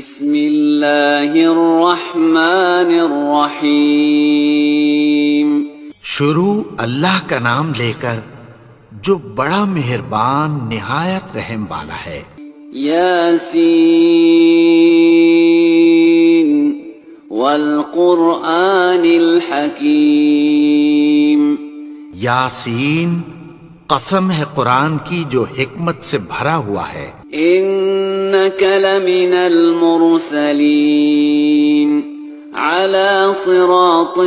بسم اللہ الرحمن الرحیم. شروع اللہ کا نام لے کر جو بڑا مہربان نہایت رحم والا ہے. یاسین والقرآن الحکیم. یاسین، قسم ہے قرآن کی جو حکمت سے بھرا ہوا ہے. انک لمن المرسلین علی صراط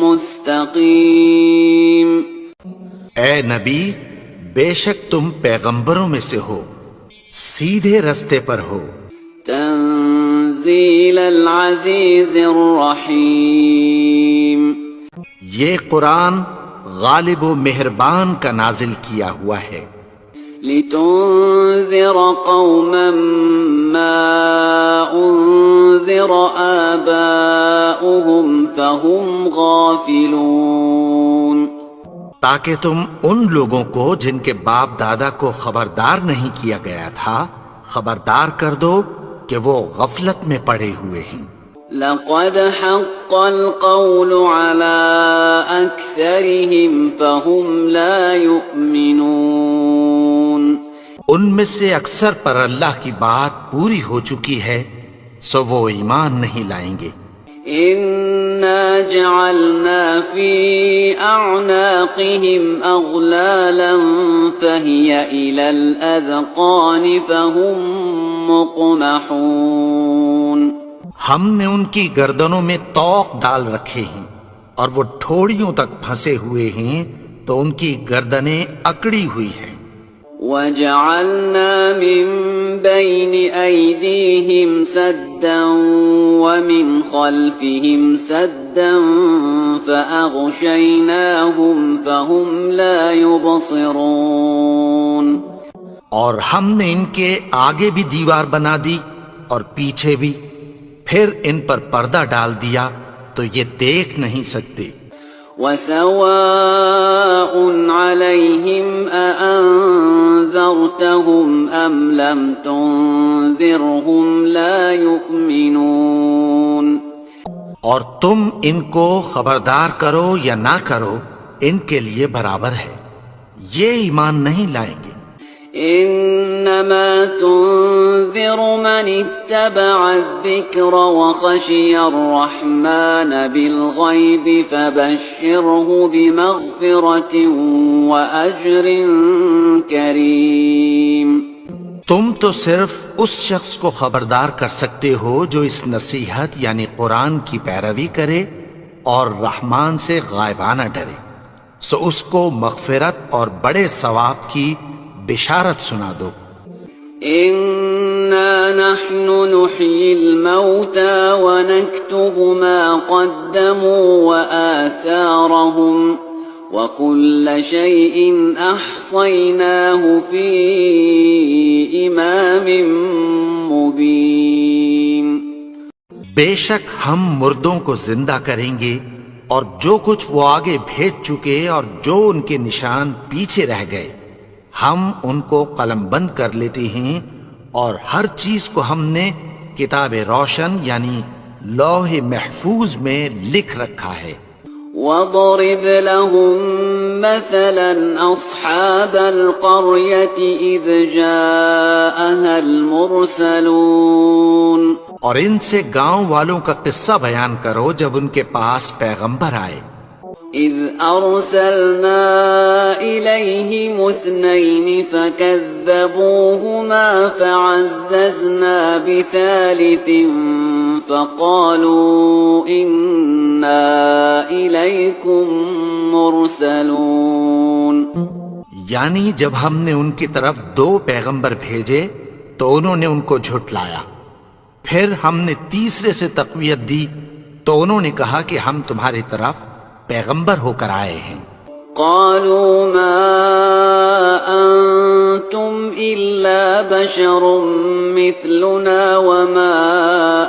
مستقیم. اے نبی، بے شک تم پیغمبروں میں سے ہو، سیدھے رستے پر ہو. تنزیل العزیز الرحیم. یہ قرآن غالب و مہربان کا نازل کیا ہوا ہے. لتنذر قوما ما انذر آباؤهم فهم غافلون. تاکہ تم ان لوگوں کو جن کے باپ دادا کو خبردار نہیں کیا گیا تھا خبردار کر دو کہ وہ غفلت میں پڑے ہوئے ہیں. لقد حق القول على أكثرهم فهم لا يؤمنون. ان میں سے اکثر پر اللہ کی بات پوری ہو چکی ہے سو وہ ایمان نہیں لائیں گے. إنا جعلنا في أعناقهم أغلالا فهي إلى الأذقان فهم مقمحون. ہم نے ان کی گردنوں میں طوق ڈال رکھے ہیں اور وہ ٹھوڑیوں تک پھنسے ہوئے ہیں تو ان کی گردنیں اکڑی ہوئی ہیں. وَجَعَلْنَا مِن بَيْنِ أَيْدِيهِمْ سَدًّا وَمِنْ خَلْفِهِمْ سَدًّا فَأَغْشَيْنَاهُمْ فَهُمْ لَا يُبْصِرُونَ. اور ہم نے ان کے آگے بھی دیوار بنا دی اور پیچھے بھی، پھر ان پر پردہ ڈال دیا تو یہ دیکھ نہیں سکتے. وَسَوَاءٌ عَلَيْهِمْ أَأَنذَرْتَهُمْ أَمْ لَمْ تُنذِرْهُمْ لَا يُؤْمِنُونَ. اور تم ان کو خبردار کرو یا نہ کرو ان کے لیے برابر ہے، یہ ایمان نہیں لائیں گے. انما تنذر من اتبع الذکر وخشی الرحمن بالغیب فبشره بمغفرة واجر کریم. تم تو صرف اس شخص کو خبردار کر سکتے ہو جو اس نصیحت یعنی قرآن کی پیروی کرے اور رحمان سے غائبانہ ڈرے، سو اس کو مغفرت اور بڑے ثواب کی بشارت سنا دو. انا نحن نحيي الموتى ونكتب ما قدموا وآثارهم وكل شيء احصيناه في امام مبين. بے شک ہم مردوں کو زندہ کریں گے اور جو کچھ وہ آگے بھیج چکے اور جو ان کے نشان پیچھے رہ گئے ہم ان کو قلم بند کر لیتے ہیں، اور ہر چیز کو ہم نے کتاب روشن یعنی لوح محفوظ میں لکھ رکھا ہے. وَاضْرِبْ لَهُم مَّثَلًا أَصْحَابَ الْقَرْيَةِ إِذْ جَاءَهَا الْمُرْسَلُونَ. اور ان سے گاؤں والوں کا قصہ بیان کرو جب ان کے پاس پیغمبر آئے. إِذْ أَرْسَلْنَا إِلَيْهِمُ اثْنَيْنِ فَكَذَّبُوهُمَا فَعَزَّزْنَا بِثَالِثٍ فَقَالُوا إِنَّا إِلَيْكُمْ مُرْسَلُونَ. یعنی جب ہم نے ان کی طرف 2 پیغمبر بھیجے تو انہوں نے ان کو جھٹلایا، پھر ہم نے تیسرے سے تقویت دی تو انہوں نے کہا کہ ہم تمہاری طرف پیغمبر ہو کر آئے ہیں. قالوا ما انتم الا بشر مثلنا وما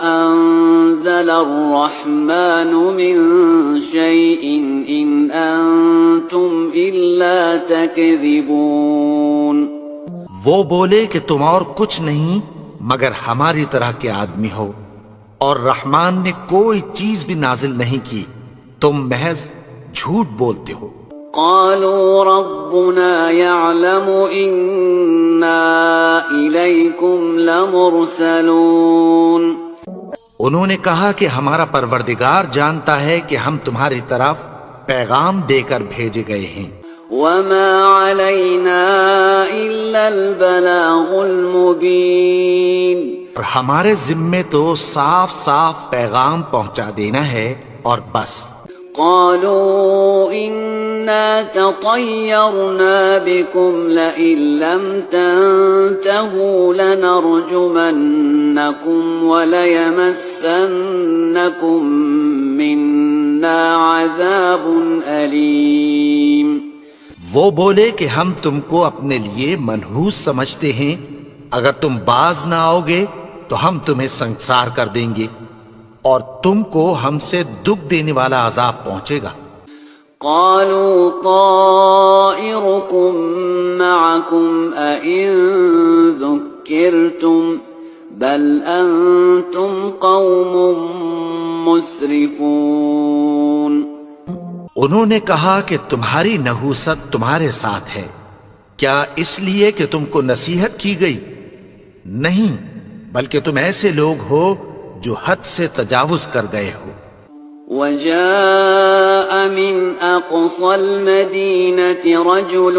انزل الرحمن من شيء ان انتم الا تكذبون. وہ بولے کہ تم اور کچھ نہیں مگر ہماری طرح کے آدمی ہو، اور رحمان نے کوئی چیز بھی نازل نہیں کی، تم محض جھوٹ بولتے ہو۔ قالوا ربنا يعلم إنا إليكم لمرسلون۔ انہوں نے کہا کہ ہمارا پروردگار جانتا ہے کہ ہم تمہاری طرف پیغام دے کر بھیجے گئے ہیں۔ وما علينا إلا البلاغ المبين۔ اور ہمارے ذمے تو صاف صاف پیغام پہنچا دینا ہے اور بس۔ قالوا إنا تطيرنا بكم لئن لم تنتهوا لنرجمنكم وليمسنكم منا عذاب أليم۔ وہ بولے کہ ہم تم کو اپنے لیے منحوس سمجھتے ہیں، اگر تم باز نہ آؤ گے تو ہم تمہیں سنسار کر دیں گے، اور تم کو ہم سے دکھ دینے والا عذاب پہنچے گا۔ قالوا طائركم معكم أئن ذكرتم بل أنتم قوم مسرفون۔ انہوں نے کہا کہ تمہاری نحوست تمہارے ساتھ ہے، کیا اس لیے کہ تم کو نصیحت کی گئی؟ نہیں، بلکہ تم ایسے لوگ ہو جو حد سے تجاوز کر گئے ہو۔ وجاء من أقصى المدينة رجل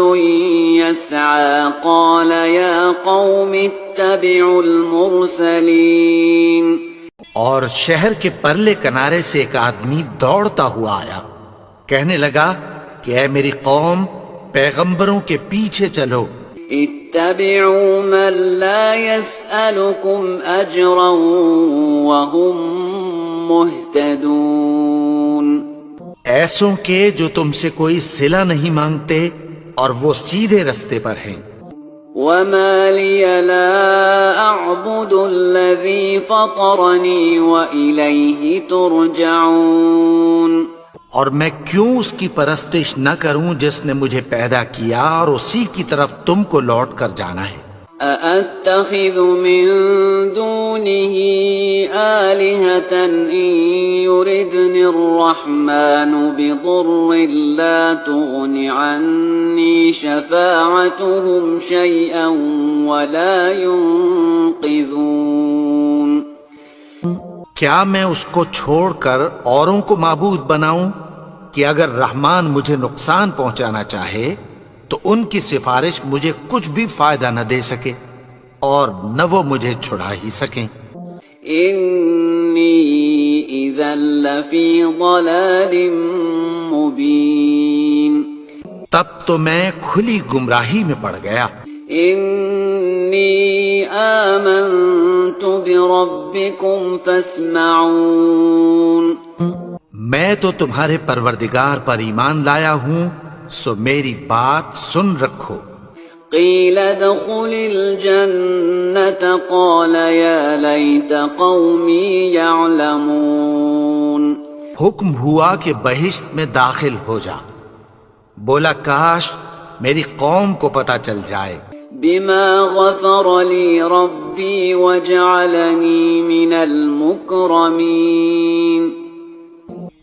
يسعى قال يا قوم اتبعوا المرسلين۔ اور شہر کے پرلے کنارے سے ایک آدمی دوڑتا ہوا آیا، کہنے لگا کہ اے میری قوم، پیغمبروں کے پیچھے چلو۔ اتبعوا من لا يسألكم أجرا وهم مهتدون۔ ایسوں کے جو تم سے کوئی صلہ نہیں مانگتے اور وہ سیدھے رستے پر ہیں۔ وما لي لا أعبد الذي فطرني وإليه ترجعون۔ اور میں کیوں اس کی پرستش نہ کروں جس نے مجھے پیدا کیا اور اسی کی طرف تم کو لوٹ کر جانا ہے۔ أأتخذ من دونه آلهة إن يردني الرحمن بضر لا تغن عني شفاعتهم شيئا ولا ينقذون۔ کیا میں اس کو چھوڑ کر اوروں کو معبود بناؤں کہ اگر رحمان مجھے نقصان پہنچانا چاہے تو ان کی سفارش مجھے کچھ بھی فائدہ نہ دے سکے اور نہ وہ مجھے چھڑا ہی سکیں۔ إني إذا لفي ضلال مبين۔ تب تو میں کھلی گمراہی میں پڑ گیا۔ إني آمنت بربكم فاسمعون۔ میں تو تمہارے پروردگار پر ایمان لایا ہوں، سو میری بات سن رکھو۔ قيل ادخل الجنة قال يا ليت قومي يعلمون۔ حکم ہوا کہ بہشت میں داخل ہو جا، بولا کاش میری قوم کو پتہ چل جائے۔ بما غفر لي ربي وجعلني من المكرمين۔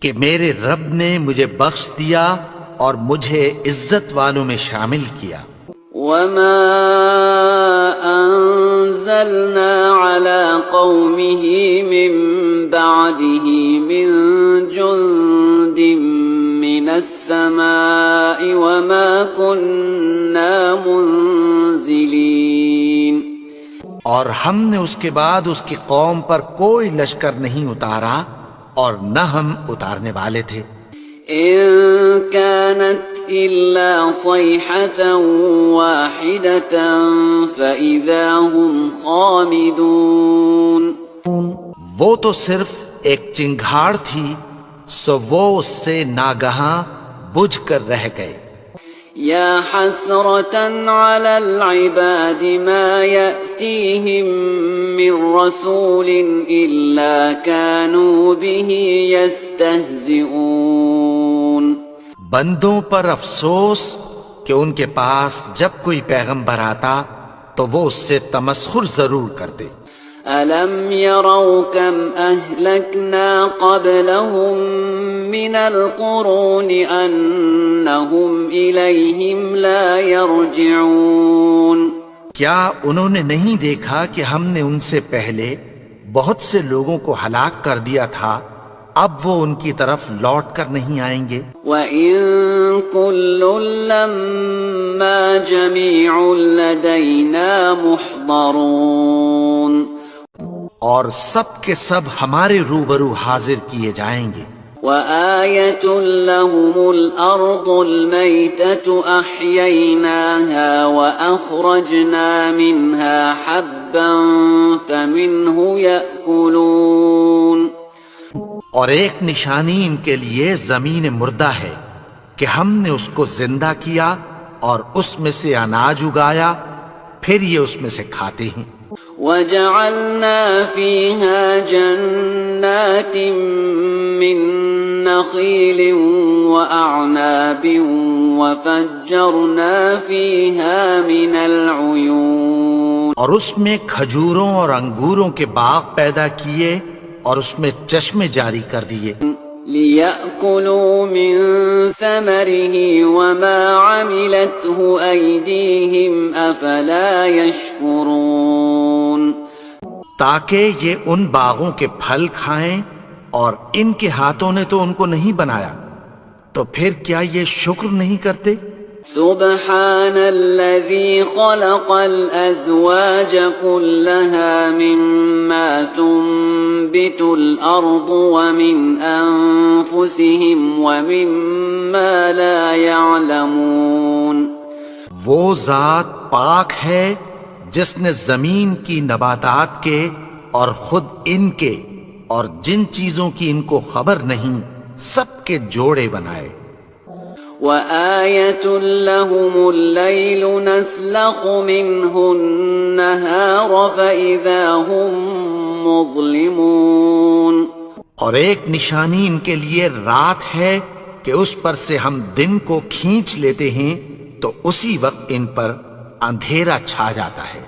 کہ میرے رب نے مجھے بخش دیا اور مجھے عزت والوں میں شامل کیا۔ وما أنزلنا على قومه من بعده من جند من السماء وما كنا منزلين۔ اور ہم نے اس کے بعد اس کی قوم پر کوئی لشکر نہیں اتارا اور نہ ہم اتارنے والے تھے۔ إن كانت إلا صيحة واحدة فإذا هم خامدون۔ وہ تو صرف ایک چنگھاڑ تھی، سو وہ اس سے ناگہاں بجھ کر رہ گئے۔ يا حسرة على العباد ما يأتيهم من رسول إلا كانوا به يستهزئون۔ بندوں پر افسوس کہ ان کے پاس جب کوئی پیغمبر آتا تو وہ اس سے تمسخر ضرور کرتے۔ ألم يروا كم أهلكنا قبلهم من القرون أنهم إليهم لا يرجعون کیا انہوں نے نہیں دیکھا کہ ہم نے ان سے پہلے بہت سے لوگوں کو ہلاک کر دیا تھا، اب وہ ان کی طرف لوٹ کر نہیں آئیں گے؟ وَإِن كُلٌّ لَّمَّا جَمِيعٌ لَّدَيْنَا مُحْضَرُونَ اور سب کے سب ہمارے روبرو حاضر کیے جائیں گے۔ وَآيَةٌ لَّهُمُ الْأَرْضُ الْمَيْتَةُ أَحْيَيْنَاهَا وَأَخْرَجْنَا مِنْهَا حَبًّا فَمِنْهُ يَأْكُلُونَ اور ایک نشانی ان کے لیے زمین مردہ ہے کہ ہم نے اس کو زندہ کیا اور اس میں سے اناج اگایا، پھر یہ اس میں سے کھاتے ہیں۔ وَجَعَلْنَا فِيهَا جَنَّاتٍ مِّن نَّخِيلٍ وَأَعْنَابٍ وَفَجَّرْنَا فِيهَا مِنَ الْعُيُونِ اور اس میں کھجوروں اور انگوروں کے باغ پیدا کیے اور اس میں چشمے جاری کر دیے، لِيَأْكُلُوا مِن ثَمَرِهِ وَمَا عَمِلَتْهُ أَيْدِيهِمْ أَفَلَا يَشْكُرُونَ تاکہ یہ ان باغوں کے پھل کھائیں، اور ان کے ہاتھوں نے تو ان کو نہیں بنایا، تو پھر کیا یہ شکر نہیں کرتے؟ سبحان الذي خلق الأزواج كلها مما تنبت الأرض ومن أنفسهم ومما لا يعلمون وہ ذات پاک ہے جس نے زمین کی نباتات کے اور خود ان کے اور جن چیزوں کی ان کو خبر نہیں سب کے جوڑے بنائے۔ وَآيَةٌ لَّهُمُ اللَّيْلُ نَسْلَخُ مِنْهُ النَّهَارَ فَإِذَا هُم مُّظْلِمُونَ اور ایک نشانی ان کے لیے رات ہے کہ اس پر سے ہم دن کو کھینچ لیتے ہیں تو اسی وقت ان پر اندھیرا چھا جاتا ہے۔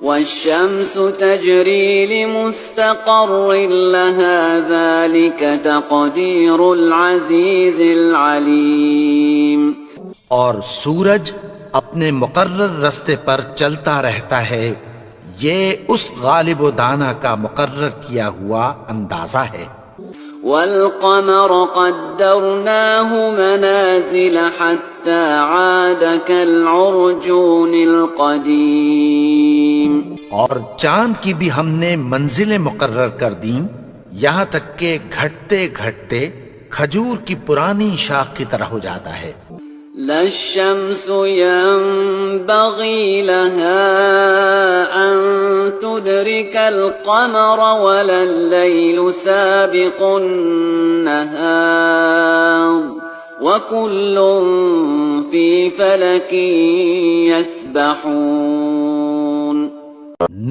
وَالشَّمْسُ تَجْرِي لِمُسْتَقَرٍّ لَّهَا ذَلِكَ تَقْدِيرُ الْعَزِيزِ الْعَلِيمِ اور سورج اپنے مقرر رستے پر چلتا رہتا ہے، یہ اس غالب و دانا کا مقرر کیا ہوا اندازہ ہے۔ وَالْقَمَرَ قَدَّرْنَاهُ مَنَازِلَ حَتَّى عَادَ كَالْعُرْجُونِ الْقَدِيمِ اور چاند کی بھی ہم نے منزلیں مقرر کر دیں، یہاں تک کہ گھٹتے گھٹتے کھجور کی پرانی شاخ کی طرح ہو جاتا ہے۔ لا الشمس ينبغي لها أن تدرك القمر ولا الليل سابق النهار وكل في فلك يسبحون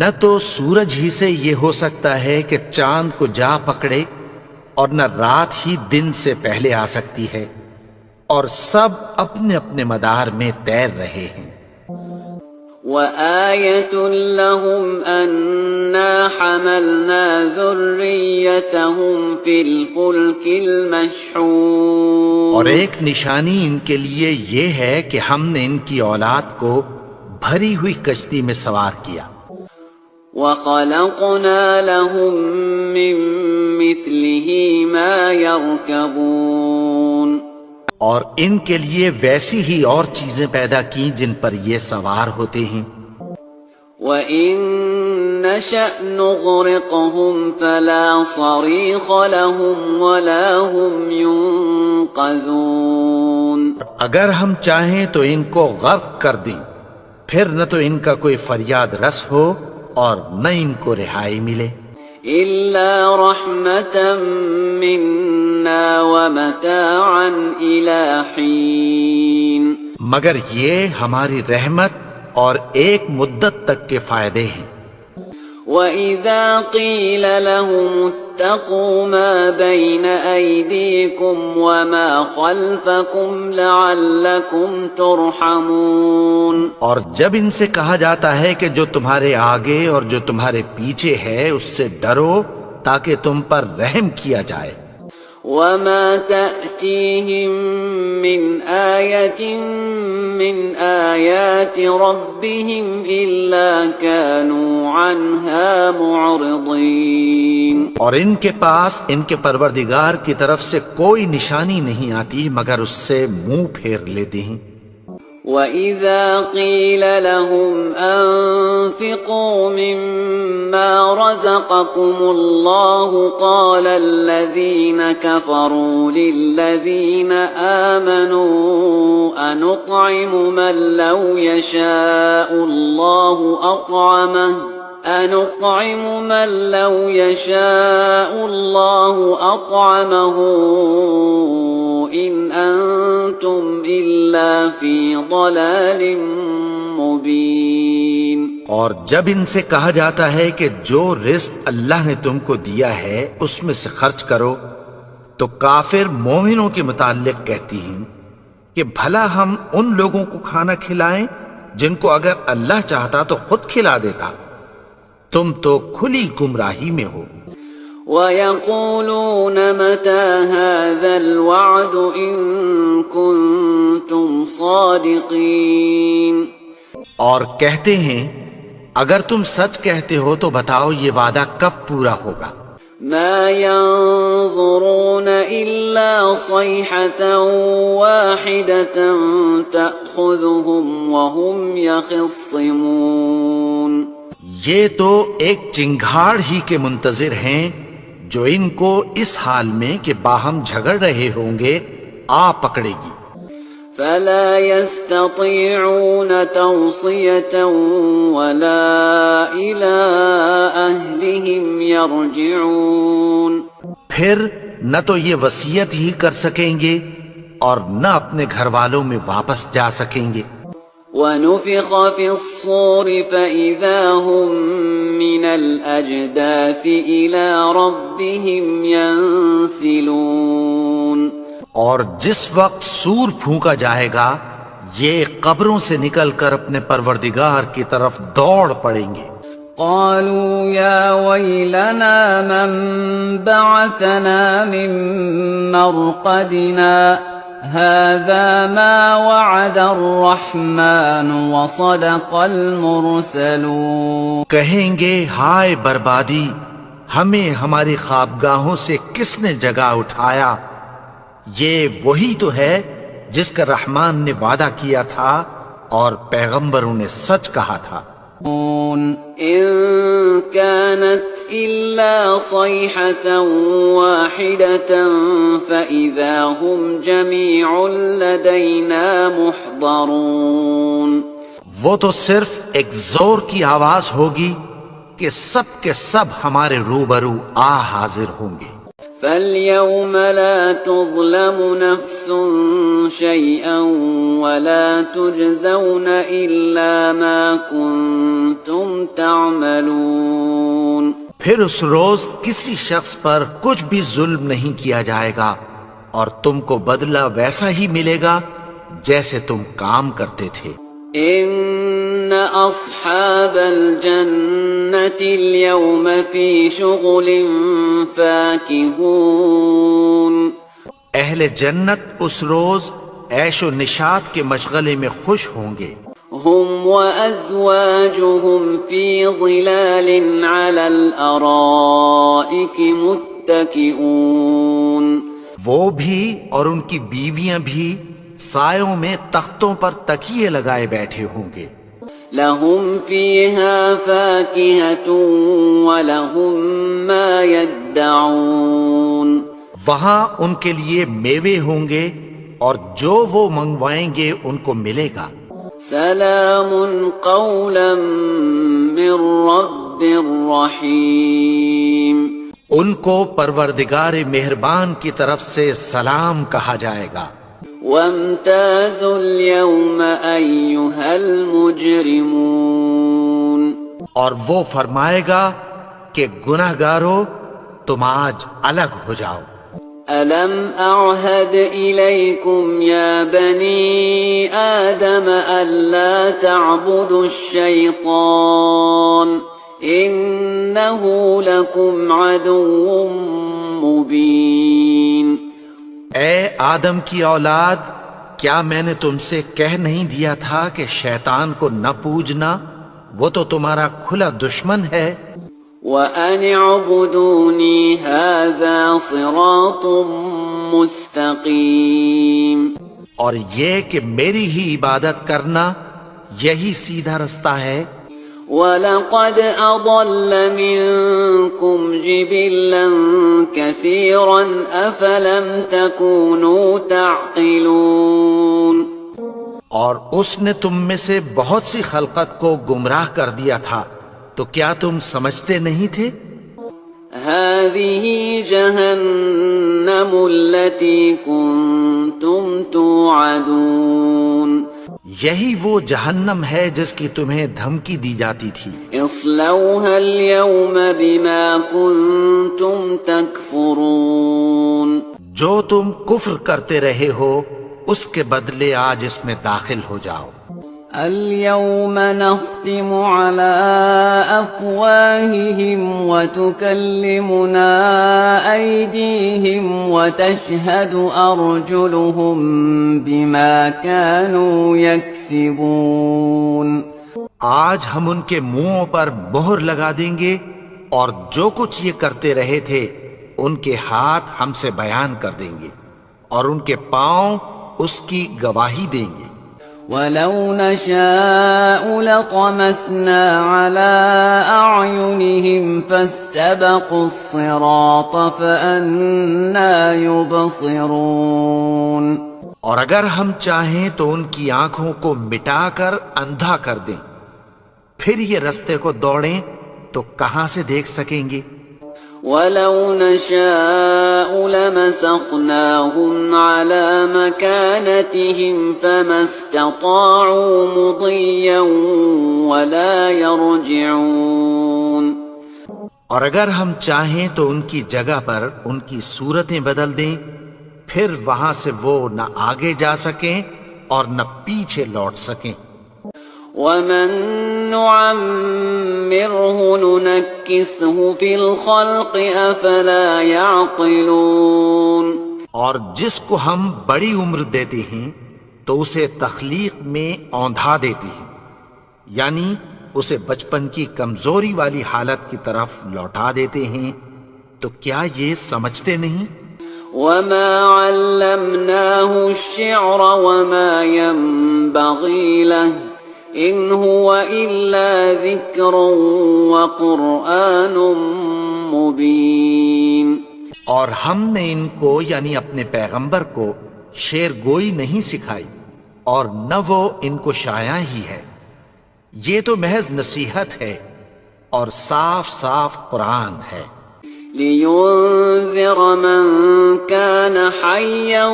نہ تو سورج ہی سے یہ ہو سکتا ہے کہ چاند کو جا پکڑے، اور نہ رات ہی دن سے پہلے آ سکتی ہے، اور سب اپنے اپنے مدار میں تیر رہے ہیں۔ وَآيَةٌ لَّهُمْ أَنَّا حَمَلْنَا ذُرِّيَّتَهُمْ فِي الْفُلْكِ الْمَشْحُونِ اور ایک نشانی ان کے لیے یہ ہے کہ ہم نے ان کی اولاد کو بھری ہوئی کشتی میں سوار کیا۔ وَخَلَقْنَا لَهُم مِّن مِّثْلِهِ مَا يَرْكَبُونَ اور ان کے لیے ویسی ہی اور چیزیں پیدا کی جن پر یہ سوار ہوتے ہیں۔ وَإِن نَّشَأْ نُغْرِقْهُمْ فَلَا صَرِيخَ لَهُمْ وَلَا هُمْ يُنقَذُونَ اگر ہم چاہیں تو ان کو غرق کر دیں، پھر نہ تو ان کا کوئی فریاد رس ہو اور نہ ان کو رہائی ملے۔ إِلَّا رَحْمَةً مِّنَّا وَمَتَاعًا إِلَىٰ حِينٍ مگر یہ ہماری رحمت اور ایک مدت تک کے فائدے ہیں۔ وَإِذَا قِيلَ لَهُمُ اتَّقُوا مَا بَيْنَ أَيْدِيكُمْ وَمَا خَلْفَكُمْ لَعَلَّكُمْ تُرْحَمُونَ، اور جب ان سے کہا جاتا ہے کہ جو تمہارے آگے اور جو تمہارے پیچھے ہے اس سے ڈرو تاکہ تم پر رحم کیا جائے۔ وَمَا تَأْتِيهِم مِّنْ آيَةٍ مِّنْ آيَاتِ رَبِّهِمْ إِلَّا كَانُوا عَنْهَا مُعْرِضِينَ، اور ان کے پاس ان کے پروردگار کی طرف سے کوئی نشانی نہیں آتی مگر اس سے منہ پھیر لیتے ہیں۔ وَإِذَا قِيلَ لَهُمْ أَنفِقُوا مِمَّا رَزَقَكُمُ اللَّهُ قَالَ الَّذِينَ كَفَرُوا لِلَّذِينَ آمَنُوا أَنُطْعِمُ مَن لَّوْ يَشَاءُ اللَّهُ أَطْعَمَهُ إِنْ أَنْتُمْ إِلَّا فِي ضَلَالٍ مُبِينٍ۔ اور جب ان سے کہا جاتا ہے کہ جو رزق اللہ نے تم کو دیا ہے اس میں سے خرچ کرو، تو کافر مومنوں کے متعلق کہتی ہیں کہ بھلا ہم ان لوگوں کو کھانا کھلائیں جن کو اگر اللہ چاہتا تو خود کھلا دیتا، تم تو کھلی گمراہی میں ہو۔ وَيَقُولُونَ مَتَى هَذَا الْوَعْدُ إِن كُنتُمْ صَادِقِينَ، اور کہتے ہیں اگر تم سچ کہتے ہو تو بتاؤ یہ وعدہ کب پورا ہوگا۔ مَا يَنظُرُونَ إِلَّا صَيْحَةً وَاحِدَةً تَأْخُذُهُمْ وَهُمْ يَخِصِّمُونَ، یہ تو ایک چنگھاڑ ہی کے منتظر ہیں جو ان کو اس حال میں کہ باہم جھگڑ رہے ہوں گے آ پکڑے گی۔ فَلَا يَسْتَطِيعُونَ تَوْصِيَةً وَلَا إِلَىٰ أَهْلِهِمْ يَرْجِعُونَ، پھر نہ تو یہ وصیت ہی کر سکیں گے اور نہ اپنے گھر والوں میں واپس جا سکیں گے۔ وَنُفِخَ فِي الصُّورِ فَإِذَا هُم مِّنَ الْأَجْدَاثِ إِلَىٰ رَبِّهِمْ يَنسِلُونَ، اور جس وقت سور پھونکا جائے گا یہ قبروں سے نکل کر اپنے پروردگار کی طرف دوڑ پڑیں گے۔ قالوا يا ويلنا من بعثنا من مرقدنا هذا ما وعد الرحمن وصدق المرسلون، کہیں گے ہائے بربادی، ہمیں ہماری خوابگاہوں سے کس نے جگا اٹھایا، یہ وہی تو ہے جس کا رحمان نے وعدہ کیا تھا اور پیغمبروں نے سچ کہا تھا۔ إن كانت إلا صيحة واحدة فإذا هم جميع لدينا محضرون، وہ تو صرف ایک زور کی آواز ہوگی کہ سب کے سب ہمارے روبرو آ حاضر ہوں گے۔ فَالْيَوْمَ لَا تُظْلَمُ نَفْسٌ شَيْئًا وَلَا تُجْزَوْنَ إِلَّا مَا كُنتُمْ تَعْمَلُونَ، پھر اس روز کسی شخص پر کچھ بھی ظلم نہیں کیا جائے گا اور تم کو بدلہ ویسا ہی ملے گا جیسے تم کام کرتے تھے۔ إِنَّ أَصْحَابَ الْجَنَّةِ الْيَوْمَ فِي شُغُلٍ فَاكِهُونَ، اہل جنت اس روز عیش و نشاط کے مشغلے میں خوش ہوں گے۔ هُمْ وَأَزْوَاجُهُمْ فِي ظِلَالٍ عَلَى الْأَرَائِكِ مُتَّكِئُونَ، وہ بھی اور ان کی بیویاں بھی سایوں میں تختوں پر تکیے لگائے بیٹھے ہوں گے۔ لَهُمْ فِيهَا فَاكِهَةٌ وَلَهُمْ مَا يَدَّعُونَ، وہاں ان کے لیے میوے ہوں گے اور جو وہ منگوائیں گے ان کو ملے گا۔ سلام قولا من رب رحیم، ان کو پروردگار مہربان کی طرف سے سلام کہا جائے گا۔ وامتازوا اليوم أيها المجرمون، اور وہ فرمائے گا کہ گناہگارو تم آج الگ ہو جاؤ۔ ألم أعهد إليكم يا بني آدم ألا تعبدوا الشيطان إنه لكم عدو مبين۔ اے آدم کی اولاد، کیا میں نے تم سے کہہ نہیں دیا تھا کہ شیطان کو نہ پوجنا، وہ تو تمہارا کھلا دشمن ہے۔ وَأَنِ اعْبُدُونِي هَذَا صِرَاطٌ مُسْتَقِيمٌ، اور یہ کہ میری ہی عبادت کرنا یہی سیدھا رستہ ہے۔ وَلَقَدْ أَضَلَّ مِنكُمْ جِبِلًّا كَثِيرًا أَفَلَمْ تَكُونُوا تَعْقِلُونَ۔ اور اس نے تم میں سے بہت سی خلقت کو گمراہ کر دیا تھا، تو کیا تم سمجھتے نہیں تھے؟ هَذِهِ جَهَنَّمُ الَّتِي كُنتُمْ تُوعَدُونَ، یہی وہ جہنم ہے جس کی تمہیں دھمکی دی جاتی تھی۔ اصلوها اليوم بما كنتم تكفرون، جو تم کفر کرتے رہے ہو اس کے بدلے آج اس میں داخل ہو جاؤ۔ اليوم نختم على أفواههم وتكلمنا أيديهم وتشهد أرجلهم بما كانوا يكسبون۔ آج ہم ان کے منہوں پر مہر لگا دیں گے، اور جو کچھ یہ کرتے رہے تھے ان کے ہاتھ ہم سے بیان کر دیں گے، اور ان کے پاؤں اس کی گواہی دیں گے۔ وَلَوْ نَشَاءُ لَطَمَسْنَا عَلَىٰ أَعْيُنِهِمْ فَاسْتَبَقُوا الصِّرَاطَ فَأَنَّىٰ يُبْصِرُونَ۔ اور اگر ہم چاہیں تو ان کی آنکھوں کو مٹا کر اندھا کر دیں، پھر یہ رستے کو دوڑیں تو کہاں سے دیکھ سکیں گے؟ وَلَوْ نَشَاءُ لَمَسَخْنَاهُمْ عَلَىٰ مَكَانَتِهِمْ فَمَا اسْتَطَاعُوا مُضِيًّا وَلَا يَرْجِعُونَ۔ اور اگر ہم چاہیں تو ان کی جگہ پر ان کی صورتیں بدل دیں، پھر وہاں سے وہ نہ آگے جا سکیں اور نہ پیچھے لوٹ سکیں۔ وَمَن نُّعَمِّرْهُ نُنَكِّسْهُ فِي الْخَلْقِ أَفَلَا يَعْقِلُونَ۔ اور جس کو ہم بڑی عمر دیتے ہیں تو اسے تخلیق میں اوندھا دیتے ہیں، یعنی اسے بچپن کی کمزوری والی حالت کی طرف لوٹا دیتے ہیں، تو کیا یہ سمجھتے نہیں؟ وَمَا عَلَّمْنَاهُ الشِّعْرَ وَمَا يَنبَغِي لَهُ إِنْ هُوَ إِلَّا ذِكْرٌ وَقُرْآنٌ مُبِينٌ۔ اور ہم نے ان کو یعنی اپنے پیغمبر کو شعر گوئی نہیں سکھائی، اور نہ وہ ان کو شایع ہی ہے، یہ تو محض نصیحت ہے اور صاف صاف قرآن ہے۔ لِيُنذِرَ مَن كَانَ حَيًّا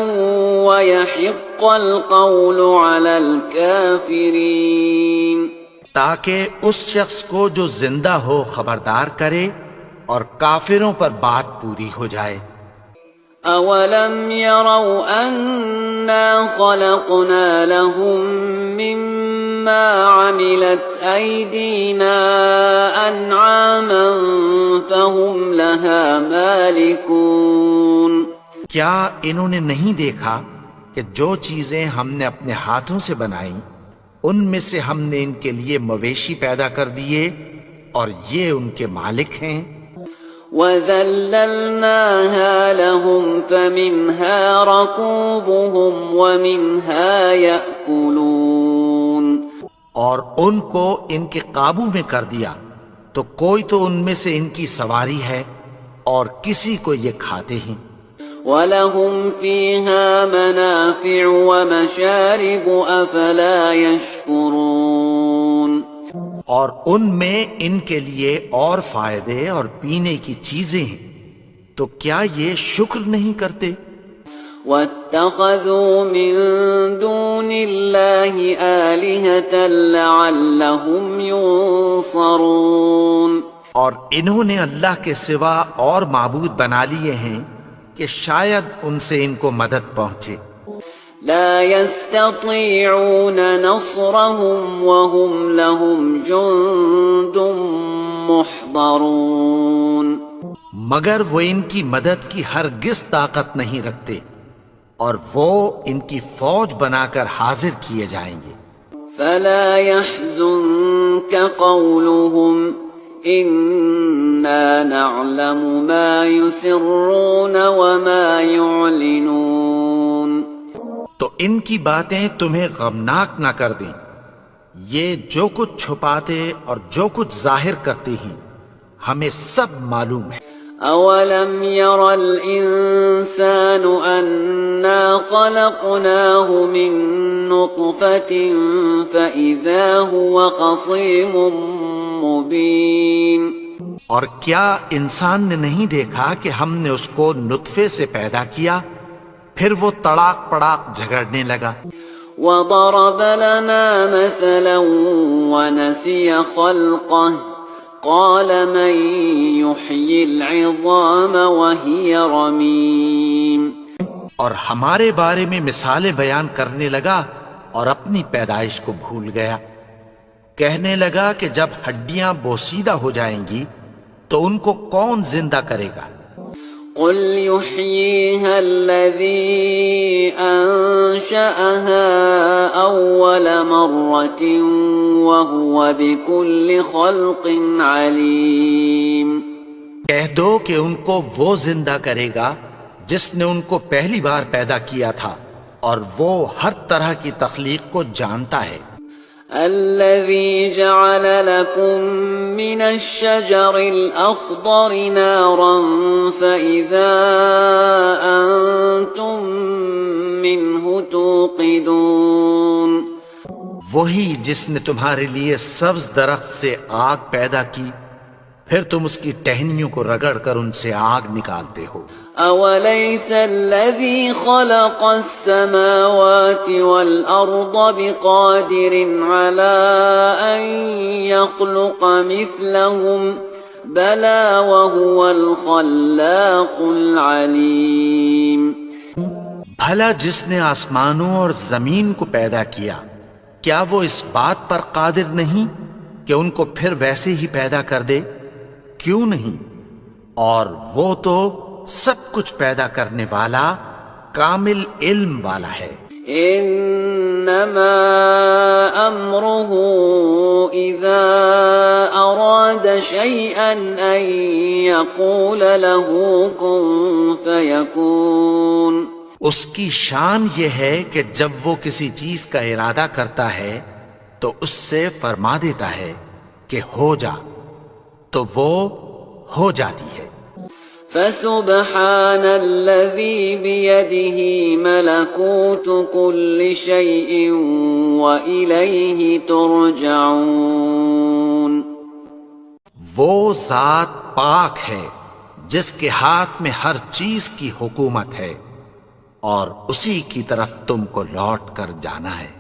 وَيَحِقَّ الْقَوْلُ عَلَى الْكَافِرِينَ، تاکہ اس شخص کو جو زندہ ہو خبردار کرے اور کافروں پر بات پوری ہو جائے۔ أَوَلَمْ يَرَوْا أَنَّا خَلَقْنَا لَهُم مِّمَّا عَمِلَتْ أَيْدِينَا أَنْعَامًا فَهُمْ لَهَا مَالِكُونَ۔ کیا انہوں نے نہیں دیکھا کہ جو چیزیں ہم نے اپنے ہاتھوں سے بنائیں ان میں سے ہم نے ان کے لیے مویشی پیدا کر دیے اور یہ ان کے مالک ہیں۔ وَذَلَّلْنَاهَا لَهُمْ فَمِنْهَا رَكُوبُهُمْ وَمِنْهَا يَأْكُلُونَ۔ اور ان کو ان کے قابو میں کر دیا تو کوئی تو ان میں سے ان کی سواری ہے اور کسی کو یہ کھاتے ہیں۔ وَلَهُمْ فِيهَا مَنَافِعُ وَمَشَارِبُ أَفَلَا يَشْكُرُونَ۔ اور ان میں ان کے لیے اور فائدے اور پینے کی چیزیں ہیں، تو کیا یہ شکر نہیں کرتے؟ واتخذوا من دون الله آلهة لعلهم ينصرون. اور انہوں نے اللہ کے سوا اور معبود بنا لیے ہیں کہ شاید ان سے ان کو مدد پہنچے. لا يستطيعون نصرهم وهم لهم جند محضرون. مگر وہ ان کی مدد کی ہرگز طاقت نہیں رکھتے اور وہ ان کی فوج بنا کر حاضر کیے جائیں گے. فلا يحزنك قولهم إنا نعلم ما يسرون وما يعلنون. تو ان کی باتیں تمہیں غمناک نہ کر دیں. یہ جو کچھ چھپاتے اور جو کچھ ظاہر کرتے ہیں ہمیں سب معلوم ہے. أولم ير الإنسان أنا خلقناه من نطفة فإذا هو خصيم مبين. اور کیا انسان نے نہیں دیکھا کہ ہم نے اس کو نطفے سے پیدا کیا پھر وہ تڑاک پڑاک جھگڑنے لگا. وضرب لنا مثلا ونسي خلقه قال من يحيي العظام وهي رميم. اور ہمارے بارے میں مثالیں بیان کرنے لگا اور اپنی پیدائش کو بھول گیا. کہنے لگا کہ جب ہڈیاں بوسیدہ ہو جائیں گی تو ان کو کون زندہ کرے گا؟ قل يحييها الذي أنشأها أول مرة وهو بكل خلق عليم. کہہ دو کہ ان کو وہ زندہ کرے گا جس نے ان کو پہلی بار پیدا کیا تھا اور وہ ہر طرح کی تخلیق کو جانتا ہے. الذي جعل لكم من الشجر الأخضر نارا فإذا أنتم منه توقدون. وہی جس نے تمہارے لیے سبز درخت سے آگ پیدا کی پھر تم اس کی ٹہنیوں کو رگڑ کر ان سے آگ نکالتے ہو. أوليس الذي خلق السماوات والأرض بقادر على أن يخلق مثلهم بلى وهو الخلاق العليم. بھلا جس نے آسمانوں اور زمین کو پیدا کیا کیا وہ اس بات پر قادر نہیں کہ ان کو پھر ویسے ہی پیدا کر دے؟ کیوں نہیں؟ اور وہ تو سب کچھ پیدا کرنے والا کامل علم والا ہے. انما امره اذا اراد شيئا ان يقول له كن فيكون. اس کی شان یہ ہے کہ جب وہ کسی چیز کا ارادہ کرتا ہے تو اس سے فرما دیتا ہے کہ ہو جا تو وہ ہو جاتی ہے. فسبحان الذي بيده ملكوت كل شيء وإليه ترجعون. وہ ذات پاک ہے جس کے ہاتھ میں ہر چیز کی حکومت ہے اور اسی کی طرف تم کو لوٹ کر جانا ہے.